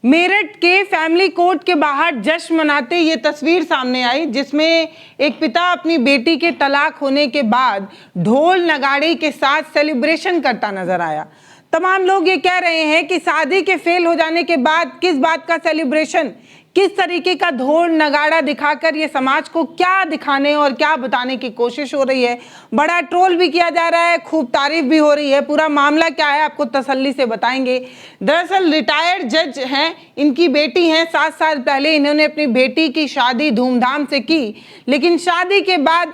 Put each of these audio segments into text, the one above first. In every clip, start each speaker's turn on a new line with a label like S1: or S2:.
S1: मेरठ के family court के बाहर जश्न मनाते ये तस्वीर सामने आई, जिसमें एक पिता अपनी बेटी के तलाक होने के बाद ढोल नगाड़े के साथ सेलिब्रेशन करता नजर आया। तमाम लोग ये कह रहे हैं कि शादी के फेल हो जाने के बाद किस बात का सेलिब्रेशन, किस तरीके का ढोल नगाड़ा दिखाकर ये समाज को क्या दिखाने और क्या बताने की कोशिश हो रही है। बड़ा ट्रोल भी किया जा रहा है, खूब तारीफ भी हो रही है। पूरा मामला क्या है आपको तसल्ली से बताएंगे। दरअसल रिटायर्ड जज हैं, इनकी बेटी हैं। 7 साल पहले इन्होंने अपनी बेटी की शादी धूमधाम से की, लेकिन शादी के बाद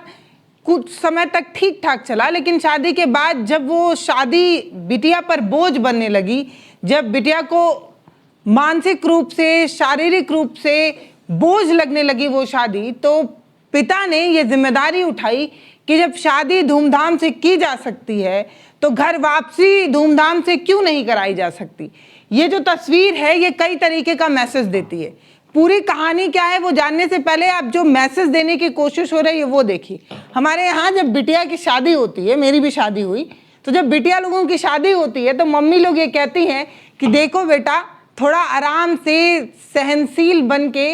S1: कुछ समय तक ठीक ठाक चला, लेकिन शादी के बाद जब वो शादी बिटिया पर बोझ बनने लगी, जब बिटिया को मानसिक रूप से, शारीरिक रूप से बोझ लगने लगी वो शादी, तो पिता ने ये जिम्मेदारी उठाई कि जब शादी धूमधाम से की जा सकती है तो घर वापसी धूमधाम से क्यों नहीं कराई जा सकती। ये जो तस्वीर है ये कई तरीके का मैसेज देती है। पूरी कहानी क्या है वो जानने से पहले आप जो मैसेज देने की कोशिश हो रही है वो देखिए। हमारे यहाँ जब बिटिया की शादी होती है, मेरी भी शादी हुई, तो जब बिटिया लोगों की शादी होती है तो मम्मी लोग ये कहती हैं कि देखो बेटा, थोड़ा आराम से सहनशील बन के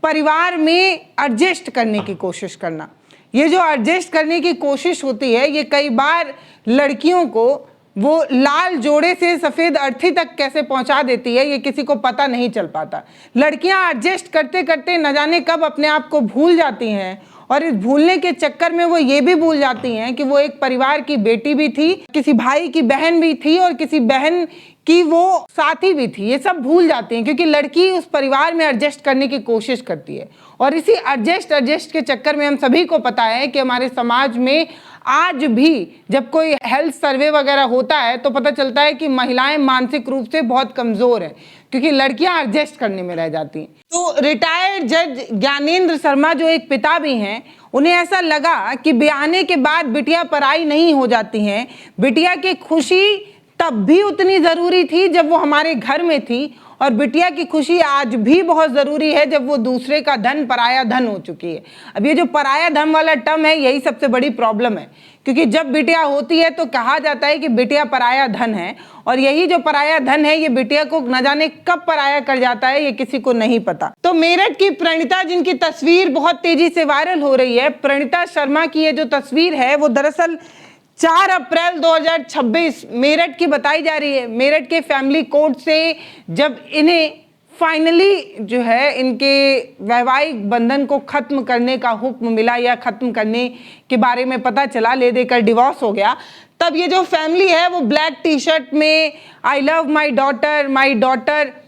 S1: परिवार में एडजस्ट करने की कोशिश करना। ये जो एडजस्ट करने की कोशिश होती है ये कई बार लड़कियों को वो लाल जोड़े से सफ़ेद अर्थी तक कैसे पहुंचा देती है ये किसी को पता नहीं चल पाता। लड़कियां एडजस्ट करते करते न जाने कब अपने आप को भूल जाती हैं, और इस भूलने के चक्कर में वो ये भी भूल जाती हैं कि वो एक परिवार की बेटी भी थी, किसी भाई की बहन भी थी और किसी बहन की वो साथी भी थी। ये सब भूल जाती हैं क्योंकि लड़की उस परिवार में एडजस्ट करने की कोशिश करती है। और इसी एडजस्ट के चक्कर में हम सभी को पता है कि हमारे समाज में आज भी जब कोई हेल्थ सर्वे वगैरह होता है तो पता चलता है कि महिलाएं मानसिक रूप से बहुत कमज़ोर हैं, क्योंकि लड़कियां एडजस्ट करने में रह जाती हैं। तो रिटायर्ड जज ज्ञानेंद्र शर्मा जो एक पिता भी हैं, उन्हें ऐसा लगा कि ब्याहने के बाद बिटिया पराई नहीं हो जाती हैं। बिटिया की खुशी तब भी उतनी ज़रूरी थी जब वो हमारे घर में थी, और बिटिया की खुशी आज भी बहुत ज़रूरी है जब वो दूसरे का धन, पराया धन हो चुकी है। अब ये जो पराया धन वाला टर्म है यही सबसे बड़ी प्रॉब्लम है, क्योंकि जब बिटिया होती है तो कहा जाता है कि बिटिया पराया धन है, और यही जो पराया धन है ये बिटिया को न जाने कब पराया कर जाता है ये किसी को नहीं पता। तो मेरठ की प्रणीता, जिनकी तस्वीर बहुत तेजी से वायरल हो रही है, प्रणीता शर्मा की ये जो तस्वीर है वो दरअसल 4 अप्रैल 2026 मेरठ की बताई जा रही है। मेरठ के फैमिली कोर्ट से जब इन्हें फाइनली जो है इनके वैवाहिक बंधन को ख़त्म करने का हुक्म मिला या ख़त्म करने के बारे में पता चला, ले देकर डिवोर्स हो गया, तब ये जो फैमिली है वो ब्लैक टी शर्ट में I love my daughter,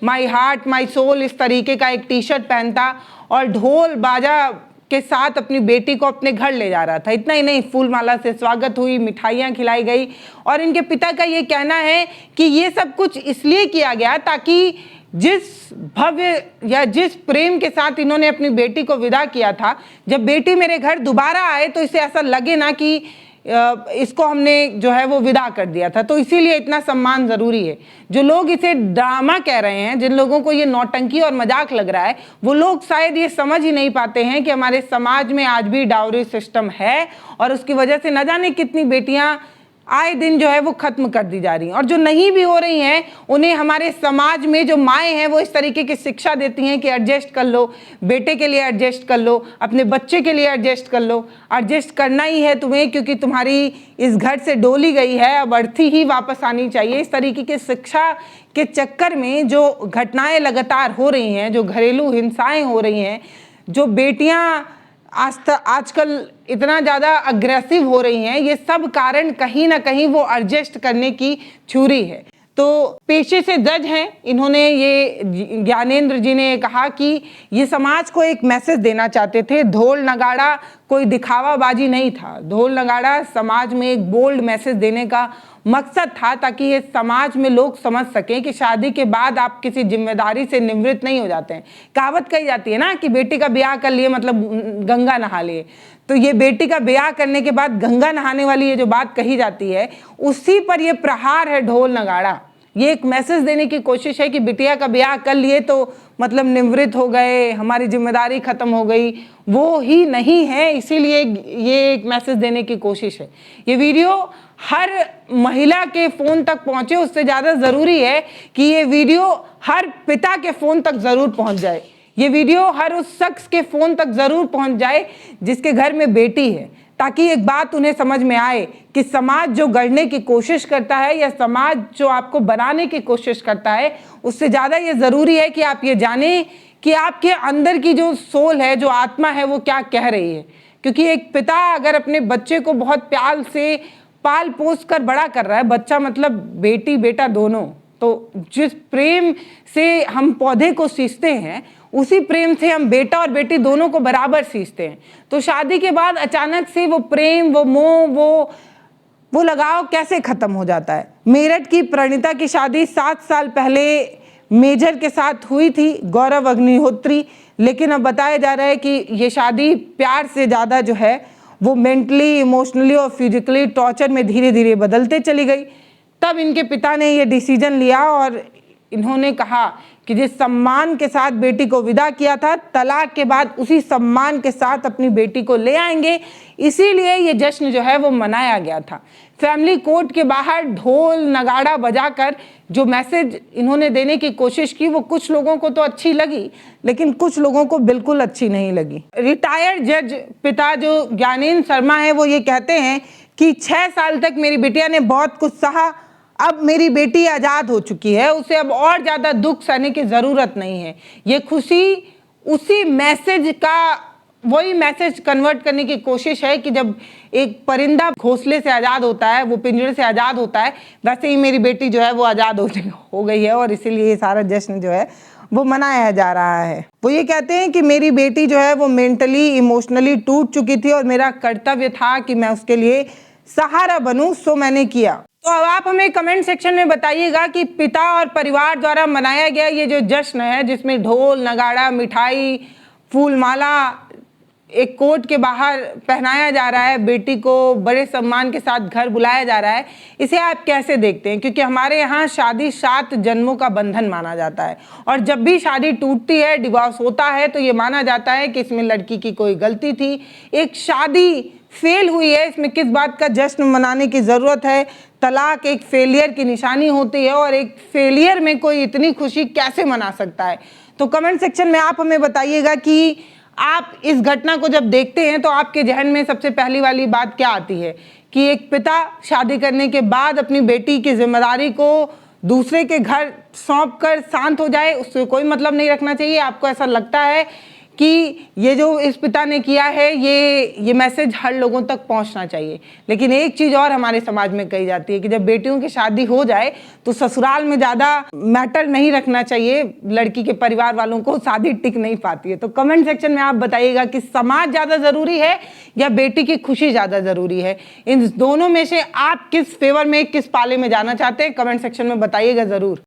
S1: my heart, my soul, इस तरीके का एक टी शर्ट पहनता और ढोल बाजा के साथ अपनी बेटी को अपने घर ले जा रहा था। इतना ही नहीं, फूल माला से स्वागत हुई, मिठाइयाँ खिलाई गई, और इनके पिता का ये कहना है कि ये सब कुछ इसलिए किया गया ताकि जिस भव्य या जिस प्रेम के साथ इन्होंने अपनी बेटी को विदा किया था, जब बेटी मेरे घर दोबारा आए तो इसे ऐसा लगे ना कि इसको हमने जो है वो विदा कर दिया था। तो इसीलिए इतना सम्मान ज़रूरी है। जो लोग इसे ड्रामा कह रहे हैं, जिन लोगों को ये नौटंकी और मजाक लग रहा है, वो लोग शायद ये समझ ही नहीं पाते हैं कि हमारे समाज में आज भी डाउरी सिस्टम है, और उसकी वजह से न जाने कितनी बेटियां आए दिन जो है वो ख़त्म कर दी जा रही हैं। और जो नहीं भी हो रही हैं उन्हें हमारे समाज में जो माएँ हैं वो इस तरीके की शिक्षा देती हैं कि एडजस्ट कर लो, बेटे के लिए एडजस्ट कर लो, अपने बच्चे के लिए एडजस्ट कर लो, एडजस्ट करना ही है तुम्हें क्योंकि तुम्हारी इस घर से डोली गई है, अब अर्थी ही वापस आनी चाहिए। इस तरीके की शिक्षा के चक्कर में जो घटनाएँ लगातार हो रही हैं, जो घरेलू हिंसाएँ हो रही हैं, जो बेटियाँ आजकल इतना ज़्यादा अग्रेसिव हो रही हैं, ये सब कारण कहीं ना कहीं वो एडजस्ट करने की थ्योरी है। तो पेशे से जज हैं, इन्होंने ये ज्ञानेंद्र जी ने कहा कि ये समाज को एक मैसेज देना चाहते थे। ढोल नगाड़ा कोई दिखावाबाजी नहीं था, ढोल नगाड़ा समाज में एक बोल्ड मैसेज देने का मकसद था, ताकि ये समाज में लोग समझ सकें कि शादी के बाद आप किसी जिम्मेदारी से निवृत्त नहीं हो जाते हैं। कहावत कही जाती है ना कि बेटी का ब्याह कर लिए मतलब गंगा नहा लिए, तो ये बेटी का ब्याह करने के बाद गंगा नहाने वाली ये जो बात कही जाती है उसी पर ये प्रहार है ढोल नगाड़ा। ये एक मैसेज देने की कोशिश है कि बिटिया का ब्याह कर लिए तो मतलब निवृत्त हो गए, हमारी जिम्मेदारी ख़त्म हो गई, वो ही नहीं है। इसीलिए ये एक मैसेज देने की कोशिश है। ये वीडियो हर महिला के फोन तक पहुंचे, उससे ज्यादा जरूरी है कि ये वीडियो हर पिता के फोन तक जरूर पहुंच जाए। ये वीडियो हर उस शख्स के फोन तक जरूर पहुंच जाए जिसके घर में बेटी है, ताकि एक बात उन्हें समझ में आए कि समाज जो गढ़ने की कोशिश करता है या समाज जो आपको बनाने की कोशिश करता है, उससे ज़्यादा ये ज़रूरी है कि आप ये जानें कि आपके अंदर की जो सोल है, जो आत्मा है, वो क्या कह रही है। क्योंकि एक पिता अगर अपने बच्चे को बहुत प्यार से पाल पोस कर बड़ा कर रहा है, बच्चा मतलब बेटी बेटा दोनों, तो जिस प्रेम से हम पौधे को सींचते हैं, उसी प्रेम से हम बेटा और बेटी दोनों को बराबर सींचते हैं। तो शादी के बाद अचानक से वो प्रेम, वो मोह, वो लगाव कैसे खत्म हो जाता है। मेरठ की प्रणीता की शादी 7 साल पहले मेजर के साथ हुई थी, गौरव अग्निहोत्री, लेकिन अब बताया जा रहा है कि ये शादी प्यार से ज़्यादा जो है वो मेंटली, इमोशनली और फिजिकली टॉर्चर में धीरे धीरे बदलते चली गई। तब इनके पिता ने ये डिसीजन लिया और इन्होंने कहा कि जिस सम्मान के साथ बेटी को विदा किया था, तलाक के बाद उसी सम्मान के साथ अपनी बेटी को ले आएंगे। इसीलिए ये जश्न जो है वो मनाया गया था। फैमिली कोर्ट के बाहर ढोल नगाड़ा बजाकर जो मैसेज इन्होंने देने की कोशिश की, वो कुछ लोगों को तो अच्छी लगी, लेकिन कुछ लोगों को बिल्कुल अच्छी नहीं लगी। रिटायर्ड जज पिता जो ज्ञानेंद्र शर्मा है, वो ये कहते हैं कि 6 साल तक मेरी बिटिया ने बहुत कुछ सहा, अब मेरी बेटी आज़ाद हो चुकी है, उसे अब और ज़्यादा दुख सहने की ज़रूरत नहीं है। ये खुशी उसी मैसेज का, वही मैसेज कन्वर्ट करने की कोशिश है कि जब एक परिंदा घोंसले से आज़ाद होता है, वो पिंजरे से आज़ाद होता है, वैसे ही मेरी बेटी जो है वो आज़ाद हो गई है और इसीलिए ये सारा जश्न जो है वो मनाया जा रहा है। वो ये कहते हैं कि मेरी बेटी जो है वो मेंटली, इमोशनली टूट चुकी थी और मेरा कर्तव्य था कि मैं उसके लिए सहारा बनूं, सो मैंने किया। तो अब आप हमें कमेंट सेक्शन में बताइएगा कि पिता और परिवार द्वारा मनाया गया ये जो जश्न है, जिसमें ढोल नगाड़ा, मिठाई, फूल माला एक कोर्ट के बाहर पहनाया जा रहा है, बेटी को बड़े सम्मान के साथ घर बुलाया जा रहा है, इसे आप कैसे देखते हैं? क्योंकि हमारे यहाँ शादी 7 जन्मों का बंधन माना जाता है और जब भी शादी टूटती है, डिवोर्स होता है, तो ये माना जाता है कि इसमें लड़की की कोई गलती थी, एक शादी फेल हुई है, इसमें किस बात का जश्न मनाने की ज़रूरत है। तलाक एक फेलियर की निशानी होती है और एक फेलियर में कोई इतनी खुशी कैसे मना सकता है? तो कमेंट सेक्शन में आप हमें बताइएगा कि आप इस घटना को जब देखते हैं तो आपके जहन में सबसे पहली वाली बात क्या आती है कि एक पिता शादी करने के बाद अपनी बेटी की जिम्मेदारी को दूसरे के घर सौंप कर शांत हो जाए, उससे कोई मतलब नहीं रखना चाहिए। आपको ऐसा लगता है कि ये जो इस पिता ने किया है, ये मैसेज हर लोगों तक पहुंचना चाहिए। लेकिन एक चीज़ और हमारे समाज में कही जाती है कि जब बेटियों की शादी हो जाए तो ससुराल में ज़्यादा मैटर नहीं रखना चाहिए, लड़की के परिवार वालों को शादी टिक नहीं पाती है। तो कमेंट सेक्शन में आप बताइएगा कि समाज ज़्यादा ज़रूरी है या बेटी की खुशी ज़्यादा ज़रूरी है? इन दोनों में से आप किस फेवर में, किस पाले में जाना चाहते हैं? कमेंट सेक्शन में बताइएगा ज़रूर।